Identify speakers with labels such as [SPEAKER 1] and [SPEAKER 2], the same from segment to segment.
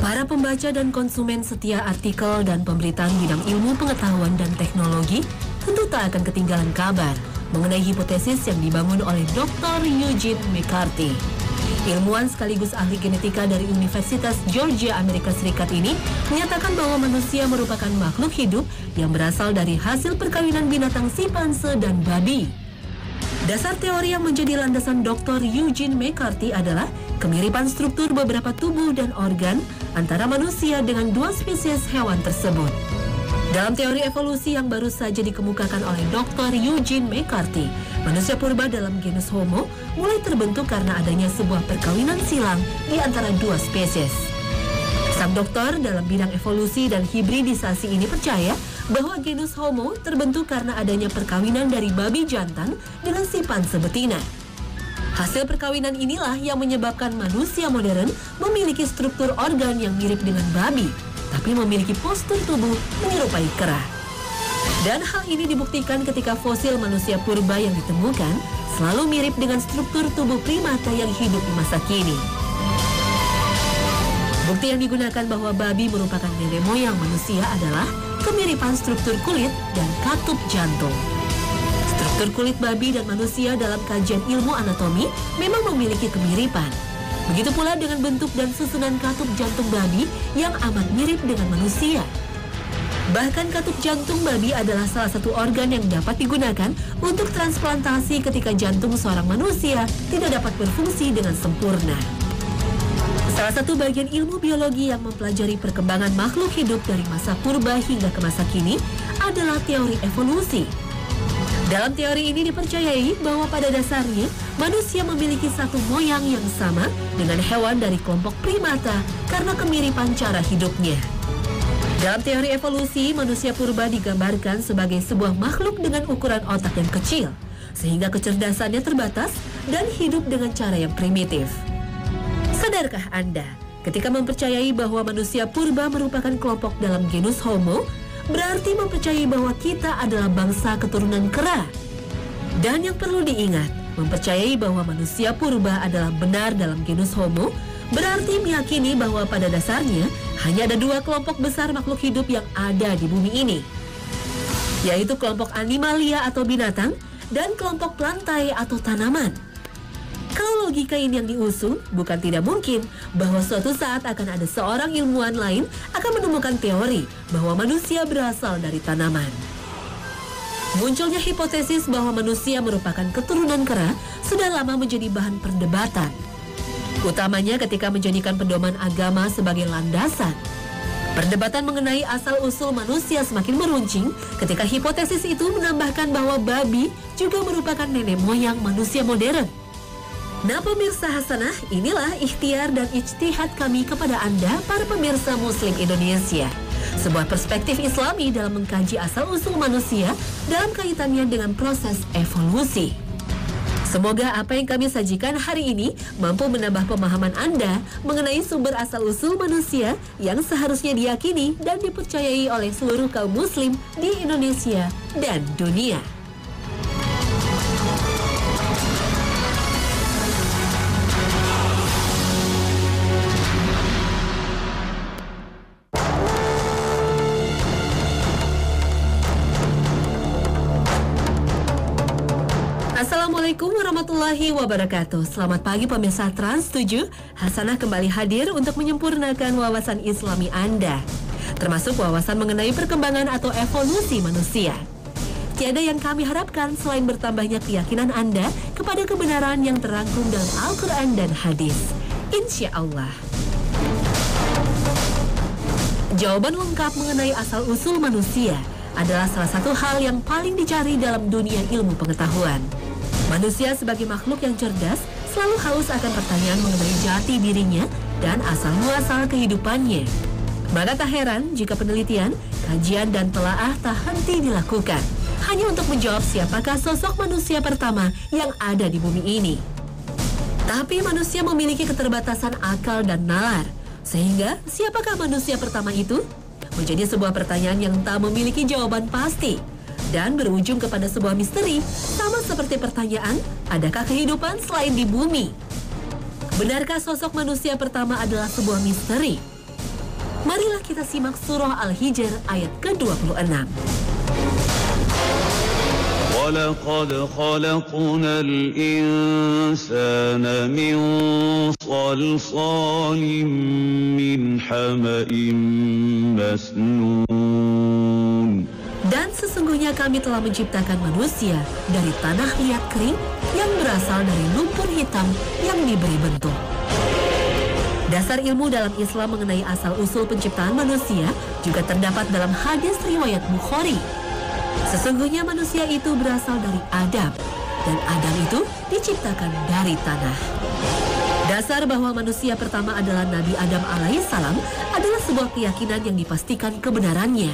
[SPEAKER 1] Para pembaca dan konsumen setia artikel dan pemberitaan bidang ilmu pengetahuan dan teknologi tentu tak akan ketinggalan kabar mengenai hipotesis yang dibangun oleh Dr. Eugene McCarthy. Ilmuwan sekaligus ahli genetika dari Universitas Georgia, Amerika Serikat ini menyatakan bahwa manusia merupakan makhluk hidup yang berasal dari hasil perkawinan binatang simpanse dan babi. Dasar teori yang menjadi landasan Dr. Eugene McCarthy adalah kemiripan struktur beberapa tubuh dan organ antara manusia dengan dua spesies hewan tersebut. Dalam teori evolusi yang baru saja dikemukakan oleh Dr. Eugene McCarthy, manusia purba dalam genus Homo mulai terbentuk karena adanya sebuah perkawinan silang di antara dua spesies. Sang dokter dalam bidang evolusi dan hibridisasi ini percaya bahwa genus Homo terbentuk karena adanya perkawinan dari babi jantan dengan simpanse betina. Hasil perkawinan inilah yang menyebabkan manusia modern memiliki struktur organ yang mirip dengan babi, tapi memiliki postur tubuh menyerupai kera. Dan hal ini dibuktikan ketika fosil manusia purba yang ditemukan selalu mirip dengan struktur tubuh primata yang hidup di masa kini. Bukti yang digunakan bahwa babi merupakan nenek moyang manusia adalah kemiripan struktur kulit dan katup jantung. Struktur kulit babi dan manusia dalam kajian ilmu anatomi memang memiliki kemiripan. Begitu pula dengan bentuk dan susunan katup jantung babi yang amat mirip dengan manusia. Bahkan katup jantung babi adalah salah satu organ yang dapat digunakan untuk transplantasi ketika jantung seorang manusia tidak dapat berfungsi dengan sempurna. Salah satu bagian ilmu biologi yang mempelajari perkembangan makhluk hidup dari masa purba hingga ke masa kini adalah teori evolusi. Dalam teori ini dipercayai bahwa pada dasarnya manusia memiliki satu moyang yang sama dengan hewan dari kelompok primata karena kemiripan cara hidupnya. Dalam teori evolusi, manusia purba digambarkan sebagai sebuah makhluk dengan ukuran otak yang kecil, sehingga kecerdasannya terbatas dan hidup dengan cara yang primitif. Sadarkah Anda, ketika mempercayai bahwa manusia purba merupakan kelompok dalam genus Homo, berarti mempercayai bahwa kita adalah bangsa keturunan kera. Dan yang perlu diingat, mempercayai bahwa manusia purba adalah benar dalam genus Homo, berarti meyakini bahwa pada dasarnya hanya ada dua kelompok besar makhluk hidup yang ada di bumi ini, yaitu kelompok animalia atau binatang dan kelompok plantae atau tanaman. Kalau logika ini yang diusung, bukan tidak mungkin bahwa suatu saat akan ada seorang ilmuwan lain akan menemukan teori bahwa manusia berasal dari tanaman. Munculnya hipotesis bahwa manusia merupakan keturunan kera sudah lama menjadi bahan perdebatan, utamanya ketika menjadikan pedoman agama sebagai landasan. Perdebatan mengenai asal-usul manusia semakin meruncing ketika hipotesis itu menambahkan bahwa babi juga merupakan nenek moyang manusia modern. Nah pemirsa Hasanah, inilah ikhtiar dan ijtihad kami kepada Anda, para pemirsa Muslim Indonesia. Sebuah perspektif Islami dalam mengkaji asal-usul manusia dalam kaitannya dengan proses evolusi. Semoga apa yang kami sajikan hari ini mampu menambah pemahaman Anda mengenai sumber asal-usul manusia yang seharusnya diyakini dan dipercayai oleh seluruh kaum Muslim di Indonesia dan dunia. Assalamualaikum warahmatullahi wabarakatuh. Selamat pagi pemirsa Trans 7. Hasanah kembali hadir untuk menyempurnakan wawasan Islami Anda, termasuk wawasan mengenai perkembangan atau evolusi manusia. Tiada yang kami harapkan selain bertambahnya keyakinan Anda kepada kebenaran yang terangkum dalam Al-Quran dan Hadis. Insya Allah. Jawaban lengkap mengenai asal-usul manusia adalah salah satu hal yang paling dicari dalam dunia ilmu pengetahuan. Manusia sebagai makhluk yang cerdas selalu haus akan pertanyaan mengenai jati dirinya dan asal-muasal kehidupannya. Maka tak heran jika penelitian, kajian dan telaah tak henti dilakukan hanya untuk menjawab siapakah sosok manusia pertama yang ada di bumi ini. Tapi manusia memiliki keterbatasan akal dan nalar, sehingga siapakah manusia pertama itu? Menjadi sebuah pertanyaan yang tak memiliki jawaban pasti dan berujung kepada sebuah misteri, sama seperti pertanyaan, adakah kehidupan selain di bumi? Benarkah sosok manusia pertama adalah sebuah misteri? Marilah kita simak surah Al-Hijr ayat ke-26.
[SPEAKER 2] وَلَقَدْ خَلَقْنَا الْإِنسَانَ مِنْ صَلْصَالٍ مِنْ حَمَإٍ مَسْنُونٍ.
[SPEAKER 1] Dan sesungguhnya kami telah menciptakan manusia dari tanah liat kering yang berasal dari lumpur hitam yang diberi bentuk. Dasar ilmu dalam Islam mengenai asal-usul penciptaan manusia juga terdapat dalam hadis riwayat Bukhari. Sesungguhnya manusia itu berasal dari Adam, dan Adam itu diciptakan dari tanah. Dasar bahwa manusia pertama adalah Nabi Adam alaihissalam adalah sebuah keyakinan yang dipastikan kebenarannya.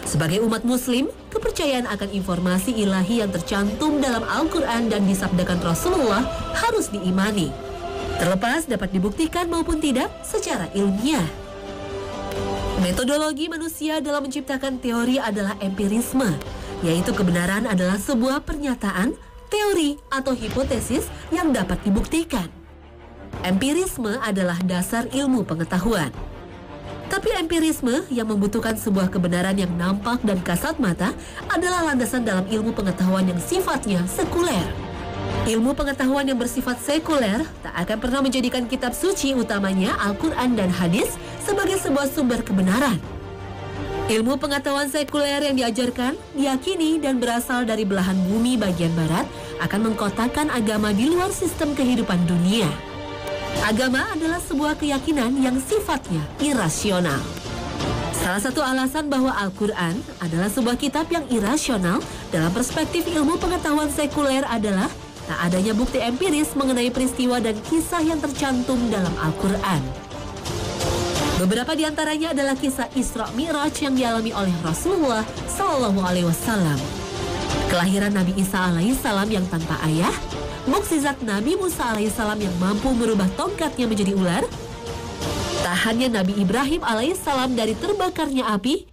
[SPEAKER 1] Sebagai umat muslim, kepercayaan akan informasi ilahi yang tercantum dalam Al-Quran dan disabdakan Rasulullah harus diimani. Terlepas dapat dibuktikan maupun tidak secara ilmiah. Metodologi manusia dalam menciptakan teori adalah empirisme, yaitu kebenaran adalah sebuah pernyataan, teori, atau hipotesis yang dapat dibuktikan. Empirisme adalah dasar ilmu pengetahuan. Tapi empirisme yang membutuhkan sebuah kebenaran yang nampak dan kasat mata adalah landasan dalam ilmu pengetahuan yang sifatnya sekuler. Ilmu pengetahuan yang bersifat sekuler tak akan pernah menjadikan kitab suci utamanya Al-Quran dan hadis sebagai sebuah sumber kebenaran. Ilmu pengetahuan sekuler yang diajarkan, diyakini dan berasal dari belahan bumi bagian barat akan mengkotakkan agama di luar sistem kehidupan dunia. Agama adalah sebuah keyakinan yang sifatnya irasional. Salah satu alasan bahwa Al-Quran adalah sebuah kitab yang irasional dalam perspektif ilmu pengetahuan sekuler adalah tak adanya bukti empiris mengenai peristiwa dan kisah yang tercantum dalam Al-Quran. Beberapa di antaranya adalah kisah Isra Mi'raj yang dialami oleh Rasulullah SAW, kelahiran Nabi Isa alaihissalam yang tanpa ayah, mukjizat Nabi Musa alaihissalam yang mampu merubah tongkatnya menjadi ular, tahannya Nabi Ibrahim alaihissalam dari terbakarnya api,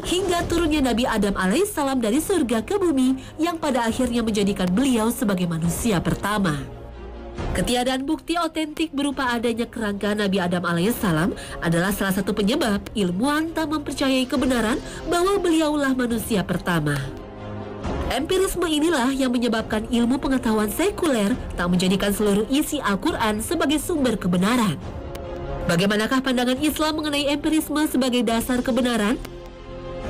[SPEAKER 1] hingga turunnya Nabi Adam alaihissalam dari surga ke bumi yang pada akhirnya menjadikan beliau sebagai manusia pertama. Ketiadaan bukti otentik berupa adanya kerangka Nabi Adam alaihissalam adalah salah satu penyebab ilmuwan tak mempercayai kebenaran bahwa beliaulah manusia pertama. Empirisme inilah yang menyebabkan ilmu pengetahuan sekuler tak menjadikan seluruh isi Al-Quran sebagai sumber kebenaran. Bagaimanakah pandangan Islam mengenai empirisme sebagai dasar kebenaran?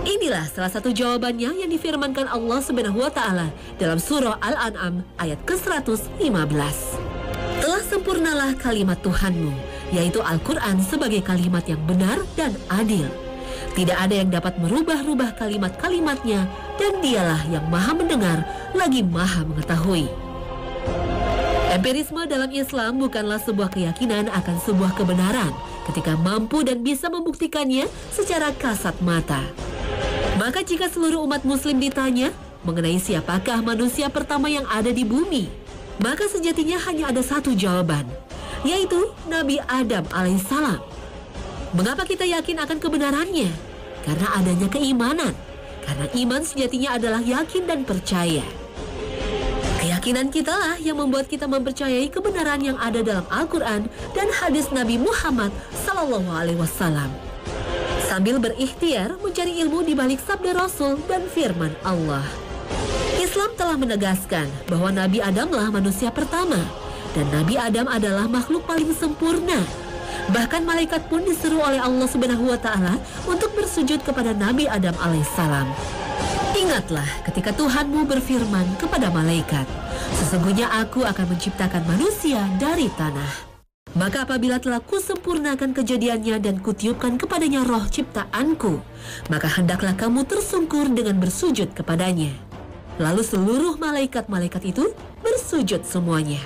[SPEAKER 1] Inilah salah satu jawabannya yang difirmankan Allah SWT dalam surah Al-An'am ayat ke-115. Telah sempurnalah kalimat Tuhanmu, yaitu Al-Quran sebagai kalimat yang benar dan adil. Tidak ada yang dapat merubah-rubah kalimat-kalimatnya, dan dialah yang maha mendengar lagi maha mengetahui. Empirisme dalam Islam bukanlah sebuah keyakinan akan sebuah kebenaran ketika mampu dan bisa membuktikannya secara kasat mata. Maka jika seluruh umat muslim ditanya mengenai siapakah manusia pertama yang ada di bumi, maka sejatinya hanya ada satu jawaban, yaitu Nabi Adam alaihissalam. Mengapa kita yakin akan kebenarannya? Karena adanya keimanan. Karena iman sejatinya adalah yakin dan percaya. Keyakinan kitalah yang membuat kita mempercayai kebenaran yang ada dalam Al-Quran dan hadis Nabi Muhammad SAW. Sambil berikhtiar mencari ilmu di balik sabda Rasul dan firman Allah. Islam telah menegaskan bahwa Nabi Adamlah manusia pertama, dan Nabi Adam adalah makhluk paling sempurna. Bahkan malaikat pun diseru oleh Allah SWT untuk bersujud kepada Nabi Adam alaihissalam. Ingatlah ketika Tuhanmu berfirman kepada malaikat, sesungguhnya aku akan menciptakan manusia dari tanah. Maka apabila telah kusempurnakan kejadiannya dan kutiupkan kepadanya roh ciptaanku, maka hendaklah kamu tersungkur dengan bersujud kepadanya. Lalu seluruh malaikat-malaikat itu bersujud semuanya.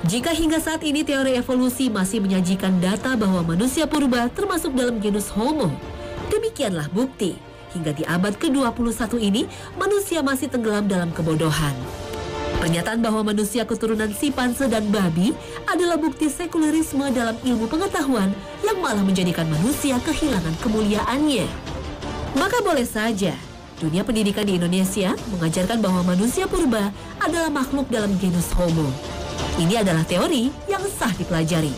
[SPEAKER 1] Jika hingga saat ini teori evolusi masih menyajikan data bahwa manusia purba termasuk dalam genus Homo, demikianlah bukti hingga di abad ke-21 ini manusia masih tenggelam dalam kebodohan. Pernyataan bahwa manusia keturunan simpanse dan babi adalah bukti sekulerisme dalam ilmu pengetahuan yang malah menjadikan manusia kehilangan kemuliaannya. Maka boleh saja dunia pendidikan di Indonesia mengajarkan bahwa manusia purba adalah makhluk dalam genus Homo. Ini adalah teori yang sah dipelajari.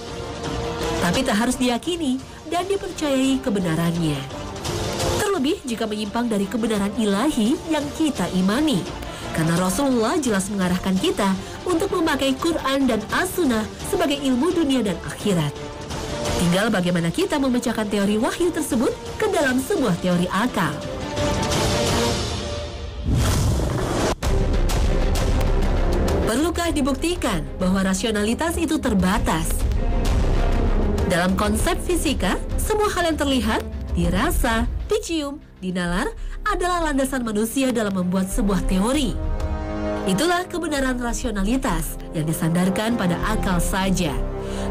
[SPEAKER 1] Tapi tak harus diyakini dan dipercayai kebenarannya. Terlebih jika menyimpang dari kebenaran ilahi yang kita imani. Karena Rasulullah jelas mengarahkan kita untuk memakai Quran dan As-Sunnah sebagai ilmu dunia dan akhirat. Tinggal bagaimana kita memecahkan teori wahyu tersebut ke dalam sebuah teori akal. Perlukah dibuktikan bahwa rasionalitas itu terbatas? Dalam konsep fisika, semua hal yang terlihat, dirasa, dicium, dinalar adalah landasan manusia dalam membuat sebuah teori. Itulah kebenaran rasionalitas yang disandarkan pada akal saja.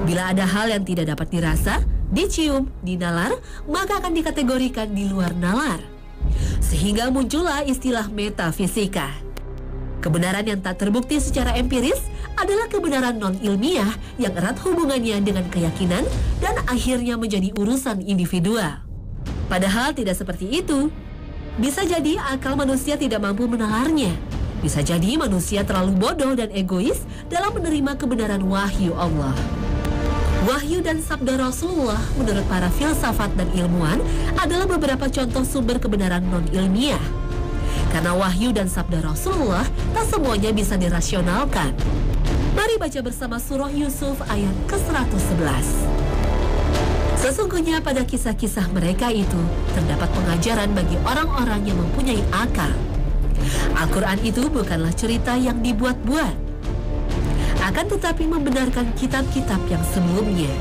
[SPEAKER 1] Bila ada hal yang tidak dapat dirasa, dicium, dinalar, maka akan dikategorikan di luar nalar. Sehingga muncullah istilah metafisika. Kebenaran yang tak terbukti secara empiris adalah kebenaran non-ilmiah yang erat hubungannya dengan keyakinan dan akhirnya menjadi urusan individual. Padahal tidak seperti itu. Bisa jadi akal manusia tidak mampu menalarnya. Bisa jadi manusia terlalu bodoh dan egois dalam menerima kebenaran wahyu Allah. Wahyu dan sabda Rasulullah menurut para filsafat dan ilmuwan adalah beberapa contoh sumber kebenaran non-ilmiah. Karena wahyu dan sabda Rasulullah tak semuanya bisa dirasionalkan. Mari baca bersama surah Yusuf ayat ke-111. Sesungguhnya pada kisah-kisah mereka itu terdapat pengajaran bagi orang-orang yang mempunyai akal. Al-Quran itu bukanlah cerita yang dibuat-buat, akan tetapi membenarkan kitab-kitab yang sebelumnya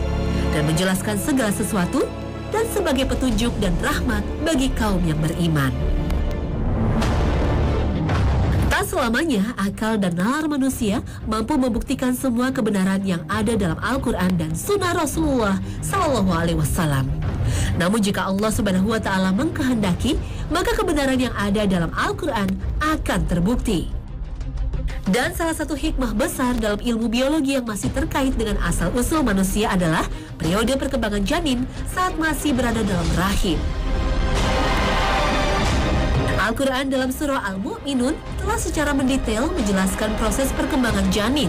[SPEAKER 1] dan menjelaskan segala sesuatu dan sebagai petunjuk dan rahmat bagi kaum yang beriman. Tak selamanya akal dan nalar manusia mampu membuktikan semua kebenaran yang ada dalam Al-Quran dan Sunnah Rasulullah SAW. Namun jika Allah Subhanahu wa Ta'ala mengkehendaki, maka kebenaran yang ada dalam Al-Quran akan terbukti. Dan salah satu hikmah besar dalam ilmu biologi yang masih terkait dengan asal-usul manusia adalah periode perkembangan janin saat masih berada dalam rahim. Al-Quran dalam surah Al-Mu'minun telah secara mendetail menjelaskan proses perkembangan janin.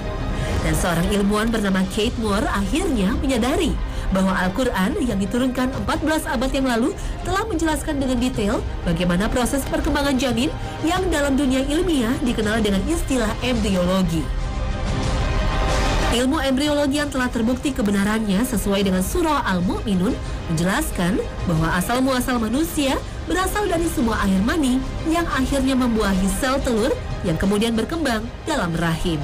[SPEAKER 1] Dan seorang ilmuwan bernama Kate Moore akhirnya menyadari bahwa Al-Quran yang diturunkan 14 abad yang lalu telah menjelaskan dengan detail bagaimana proses perkembangan janin yang dalam dunia ilmiah dikenal dengan istilah embriologi. Ilmu embriologi yang telah terbukti kebenarannya sesuai dengan surah Al-Mu'minun menjelaskan bahwa asal-muasal manusia berasal dari semua air mani yang akhirnya membuahi sel telur yang kemudian berkembang dalam rahim.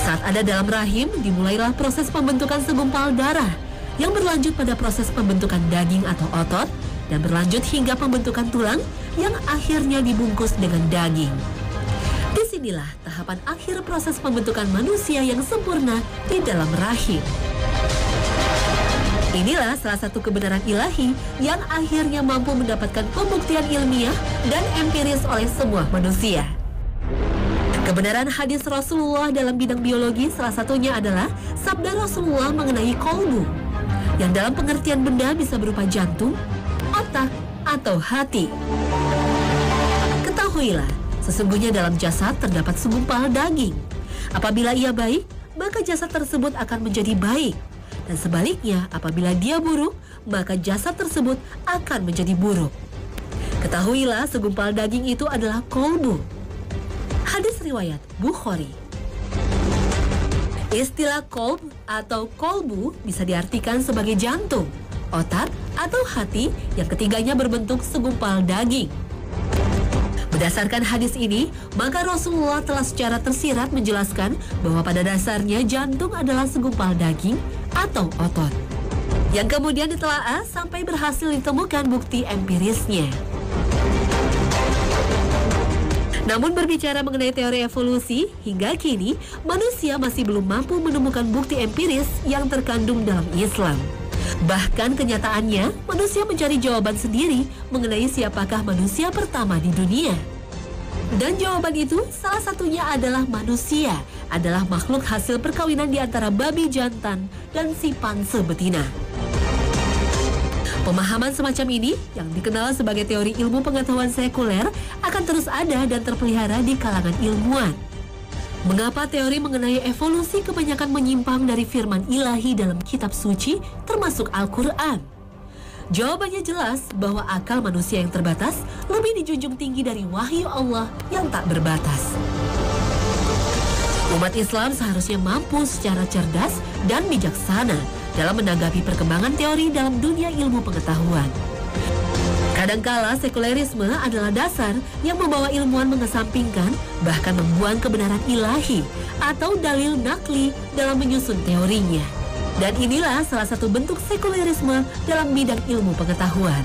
[SPEAKER 1] Saat ada dalam rahim, dimulailah proses pembentukan segumpal darah yang berlanjut pada proses pembentukan daging atau otot dan berlanjut hingga pembentukan tulang yang akhirnya dibungkus dengan daging. Disinilah tahapan akhir proses pembentukan manusia yang sempurna di dalam rahim. Inilah salah satu kebenaran ilahi yang akhirnya mampu mendapatkan pembuktian ilmiah dan empiris oleh semua manusia. Kebenaran hadis Rasulullah dalam bidang biologi salah satunya adalah sabda Rasulullah mengenai kolbu, yang dalam pengertian benda bisa berupa jantung, otak, atau hati. Ketahuilah, sesungguhnya dalam jasad terdapat segumpal daging. Apabila ia baik, maka jasad tersebut akan menjadi baik. Dan sebaliknya, apabila dia buruk, maka jasad tersebut akan menjadi buruk. Ketahuilah, segumpal daging itu adalah kolbu. Hadis riwayat Bukhari. Istilah kolb atau kolbu bisa diartikan sebagai jantung, otak, atau hati yang ketiganya berbentuk segumpal daging. Berdasarkan hadis ini, maka Rasulullah telah secara tersirat menjelaskan bahwa pada dasarnya jantung adalah segumpal daging atau otot, yang kemudian ditelaah sampai berhasil ditemukan bukti empirisnya. Namun berbicara mengenai teori evolusi, hingga kini manusia masih belum mampu menemukan bukti empiris yang terkandung dalam Islam. Bahkan kenyataannya, manusia mencari jawaban sendiri mengenai siapakah manusia pertama di dunia. Dan jawaban itu salah satunya adalah manusia adalah makhluk hasil perkawinan di antara babi jantan dan simpanse betina. Pemahaman semacam ini yang dikenal sebagai teori ilmu pengetahuan sekuler akan terus ada dan terpelihara di kalangan ilmuwan. Mengapa teori mengenai evolusi kebanyakan menyimpang dari firman ilahi dalam kitab suci termasuk Al-Quran? Jawabannya jelas bahwa akal manusia yang terbatas lebih dijunjung tinggi dari wahyu Allah yang tak berbatas. Umat Islam seharusnya mampu secara cerdas dan bijaksana dalam menanggapi perkembangan teori dalam dunia ilmu pengetahuan. Kadangkala sekulerisme adalah dasar yang membawa ilmuwan mengesampingkan bahkan membuang kebenaran ilahi atau dalil nakli dalam menyusun teorinya. Dan inilah salah satu bentuk sekulerisme dalam bidang ilmu pengetahuan.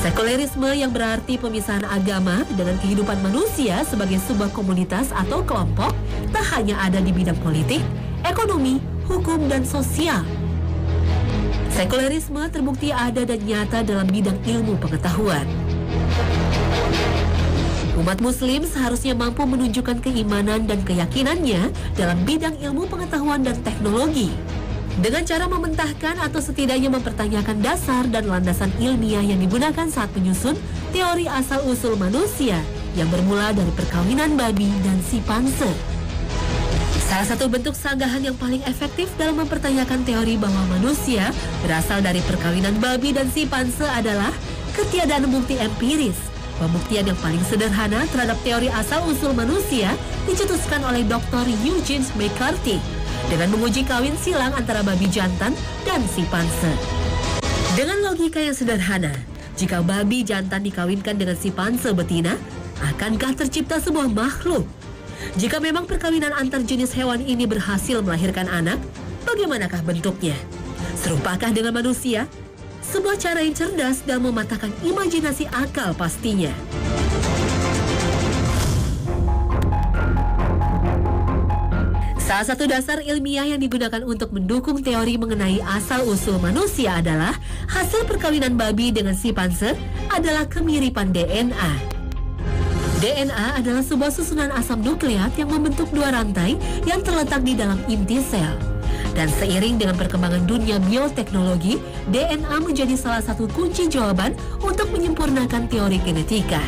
[SPEAKER 1] Sekulerisme yang berarti pemisahan agama dengan kehidupan manusia sebagai sebuah komunitas atau kelompok tak hanya ada di bidang politik, ekonomi, hukum, dan sosial. Sekulerisme terbukti ada dan nyata dalam bidang ilmu pengetahuan. Umat Muslim seharusnya mampu menunjukkan keimanan dan keyakinannya dalam bidang ilmu pengetahuan dan teknologi dengan cara mementahkan atau setidaknya mempertanyakan dasar dan landasan ilmiah yang digunakan saat menyusun teori asal-usul manusia yang bermula dari perkawinan babi dan simpanse. Salah satu bentuk sanggahan yang paling efektif dalam mempertanyakan teori bahwa manusia berasal dari perkawinan babi dan simpanse adalah ketiadaan bukti empiris. Pembuktian yang paling sederhana terhadap teori asal-usul manusia dicetuskan oleh Dr. Eugene McCarthy dengan menguji kawin silang antara babi jantan dan simpanse. Dengan logika yang sederhana, jika babi jantan dikawinkan dengan simpanse betina, akankah tercipta sebuah makhluk? Jika memang perkawinan antar jenis hewan ini berhasil melahirkan anak, bagaimanakah bentuknya? Serupakah dengan manusia? Sebuah cara yang cerdas dalam mematahkan imajinasi akal pastinya. Salah satu dasar ilmiah yang digunakan untuk mendukung teori mengenai asal-usul manusia adalah hasil perkawinan babi dengan simpanse adalah kemiripan DNA. DNA adalah sebuah susunan asam nukleat yang membentuk dua rantai yang terletak di dalam inti sel. Dan seiring dengan perkembangan dunia bioteknologi, DNA menjadi salah satu kunci jawaban untuk menyempurnakan teori genetika.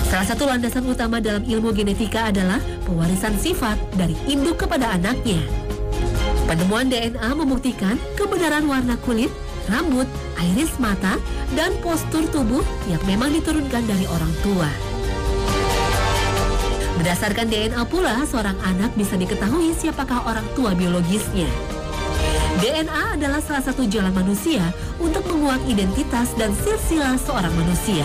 [SPEAKER 1] Salah satu landasan utama dalam ilmu genetika adalah pewarisan sifat dari induk kepada anaknya. Penemuan DNA membuktikan kebenaran warna kulit, rambut, iris mata, dan postur tubuh yang memang diturunkan dari orang tua. Berdasarkan DNA pula, seorang anak bisa diketahui siapakah orang tua biologisnya. DNA adalah salah satu jalan manusia untuk menguak identitas dan silsilah seorang manusia.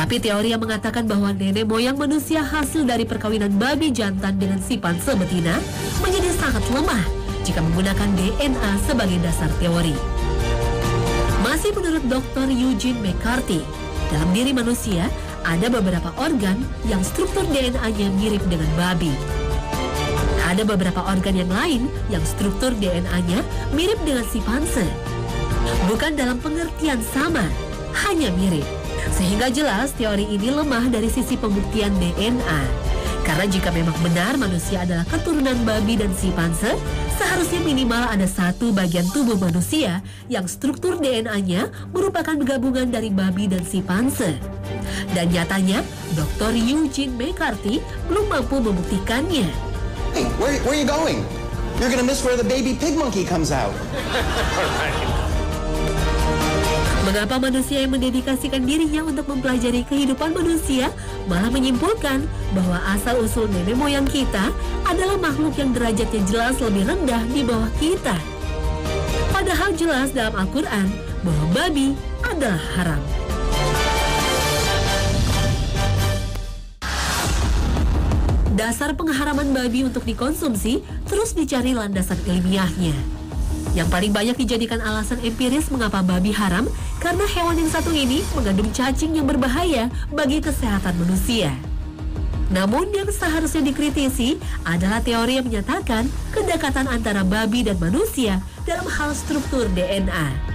[SPEAKER 1] Tapi teori yang mengatakan bahwa nenek moyang manusia hasil dari perkawinan babi jantan dengan simpanse betina menjadi sangat lemah jika menggunakan DNA sebagai dasar teori. Masih menurut Dr. Eugene McCarthy, dalam diri manusia ada beberapa organ yang struktur DNA-nya mirip dengan babi. Ada beberapa organ yang lain yang struktur DNA-nya mirip dengan simpanse. Bukan dalam pengertian sama, hanya mirip. Sehingga jelas teori ini lemah dari sisi pembuktian DNA. Karena jika memang benar manusia adalah keturunan babi dan simpanse, seharusnya minimal ada satu bagian tubuh manusia yang struktur DNA-nya merupakan gabungan dari babi dan simpanse. Dan nyatanya, Dr. Eugene McCarthy belum mampu membuktikannya.
[SPEAKER 3] Hey, where are you going? You're gonna miss where the baby pig monkey comes out.
[SPEAKER 1] Mengapa manusia yang mendedikasikan dirinya untuk mempelajari kehidupan manusia malah menyimpulkan bahwa asal-usul nenek moyang kita adalah makhluk yang derajatnya jelas lebih rendah di bawah kita? Padahal jelas dalam Al-Quran bahwa babi adalah haram. Dasar pengharaman babi untuk dikonsumsi terus dicari landasan ilmiahnya. Yang paling banyak dijadikan alasan empiris mengapa babi haram karena hewan yang satu ini mengandung cacing yang berbahaya bagi kesehatan manusia. Namun yang seharusnya dikritisi adalah teori yang menyatakan kedekatan antara babi dan manusia dalam hal struktur DNA.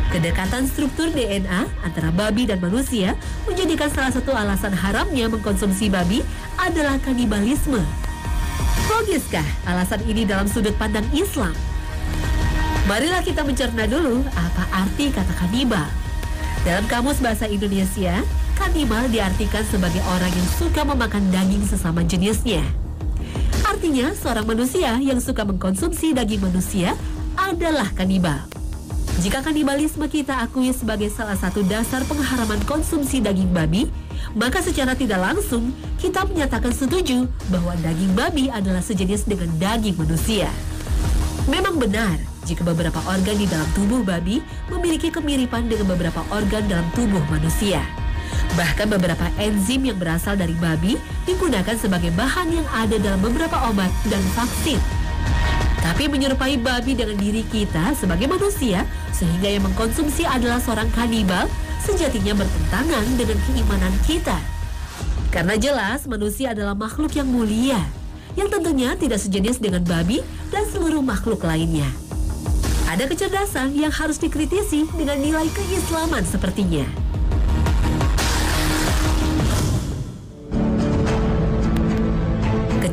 [SPEAKER 1] Kedekatan struktur DNA antara babi dan manusia menjadikan salah satu alasan haramnya mengkonsumsi babi adalah kanibalisme. Logiskah alasan ini dalam sudut pandang Islam? Marilah kita mencerna dulu apa arti kata kanibal. Dalam Kamus Bahasa Indonesia, kanibal diartikan sebagai orang yang suka memakan daging sesama jenisnya. Artinya, seorang manusia yang suka mengkonsumsi daging manusia adalah kanibal. Jika kanibalisme kita akui sebagai salah satu dasar pengharaman konsumsi daging babi, maka secara tidak langsung kita menyatakan setuju bahwa daging babi adalah sejenis dengan daging manusia. Memang benar jika beberapa organ di dalam tubuh babi memiliki kemiripan dengan beberapa organ dalam tubuh manusia. Bahkan beberapa enzim yang berasal dari babi digunakan sebagai bahan yang ada dalam beberapa obat dan vaksin. Tapi menyerupai babi dengan diri kita sebagai manusia, sehingga yang mengkonsumsi adalah seorang kanibal, sejatinya bertentangan dengan keimanan kita. Karena jelas manusia adalah makhluk yang mulia, yang tentunya tidak sejenis dengan babi dan seluruh makhluk lainnya. Ada kecerdasan yang harus dikritisi dengan nilai keislaman sepertinya.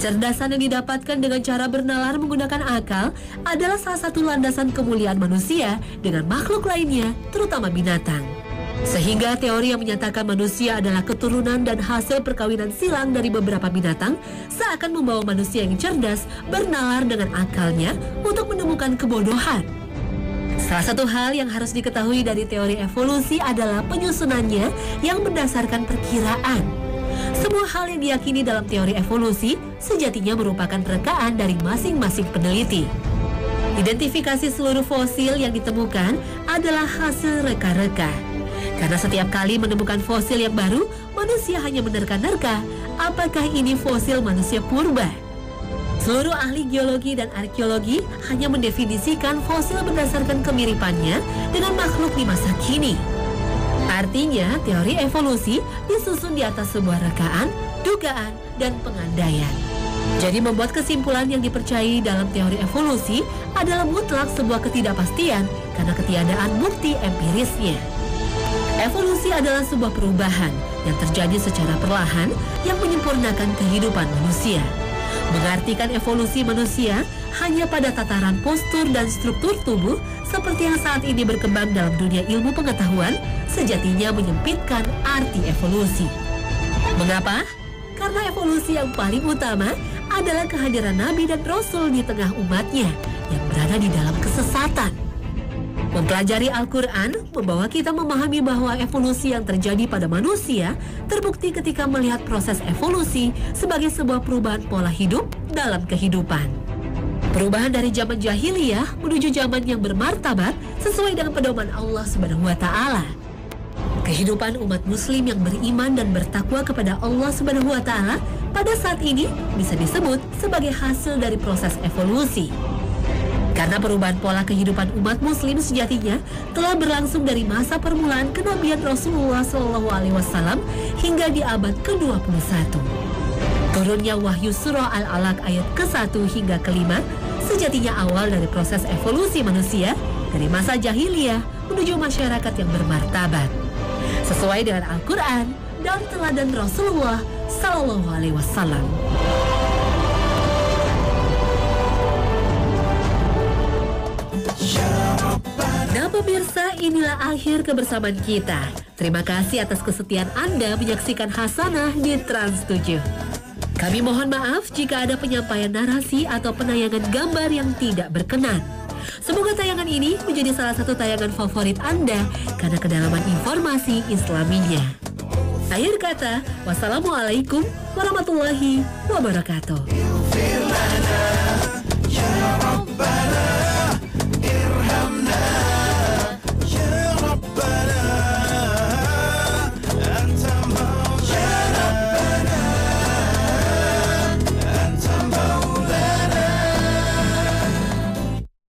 [SPEAKER 1] Kecerdasan yang didapatkan dengan cara bernalar menggunakan akal adalah salah satu landasan kemuliaan manusia dengan makhluk lainnya, terutama binatang. Sehingga teori yang menyatakan manusia adalah keturunan dan hasil perkawinan silang dari beberapa binatang seakan membawa manusia yang cerdas bernalar dengan akalnya untuk menemukan kebodohan. Salah satu hal yang harus diketahui dari teori evolusi adalah penyusunannya yang berdasarkan perkiraan. Semua hal yang diyakini dalam teori evolusi sejatinya merupakan rekaan dari masing-masing peneliti. Identifikasi seluruh fosil yang ditemukan adalah hasil reka-reka. Karena setiap kali menemukan fosil yang baru, manusia hanya menerka-nerka apakah ini fosil manusia purba. Seluruh ahli geologi dan arkeologi hanya mendefinisikan fosil berdasarkan kemiripannya dengan makhluk di masa kini. Artinya, teori evolusi disusun di atas sebuah rekaan, dugaan, dan pengandaian. Jadi membuat kesimpulan yang dipercayai dalam teori evolusi adalah mutlak sebuah ketidakpastian karena ketiadaan bukti empirisnya. Evolusi adalah sebuah perubahan yang terjadi secara perlahan yang menyempurnakan kehidupan manusia. Mengartikan evolusi manusia hanya pada tataran postur dan struktur tubuh seperti yang saat ini berkembang dalam dunia ilmu pengetahuan sejatinya menyempitkan arti evolusi. Mengapa? Karena evolusi yang paling utama adalah kehadiran Nabi dan Rasul di tengah umatnya yang berada di dalam kesesatan. Mempelajari Al-Quran membawa kita memahami bahwa evolusi yang terjadi pada manusia terbukti ketika melihat proses evolusi sebagai sebuah perubahan pola hidup dalam kehidupan. Perubahan dari zaman jahiliyah menuju zaman yang bermartabat sesuai dengan pedoman Allah Subhanahu wa Ta'ala. Kehidupan umat muslim yang beriman dan bertakwa kepada Allah Subhanahu wa Ta'ala pada saat ini bisa disebut sebagai hasil dari proses evolusi. Karena perubahan pola kehidupan umat muslim sejatinya telah berlangsung dari masa permulaan kenabian Rasulullah SAW hingga di abad ke-21. Turunnya wahyu surah Al-Alaq ayat ke-1 hingga ke-5 sejatinya awal dari proses evolusi manusia dari masa jahiliyah menuju masyarakat yang bermartabat. Sesuai dengan Al-Quran dan teladan Rasulullah SAW. Nah pemirsa, inilah akhir kebersamaan kita. Terima kasih atas kesetiaan Anda menyaksikan Hasanah di Trans 7. Kami mohon maaf jika ada penyampaian narasi atau penayangan gambar yang tidak berkenan. Semoga tayangan ini menjadi salah satu tayangan favorit Anda karena kedalaman informasi Islaminya. Akhir kata, wassalamualaikum warahmatullahi wabarakatuh.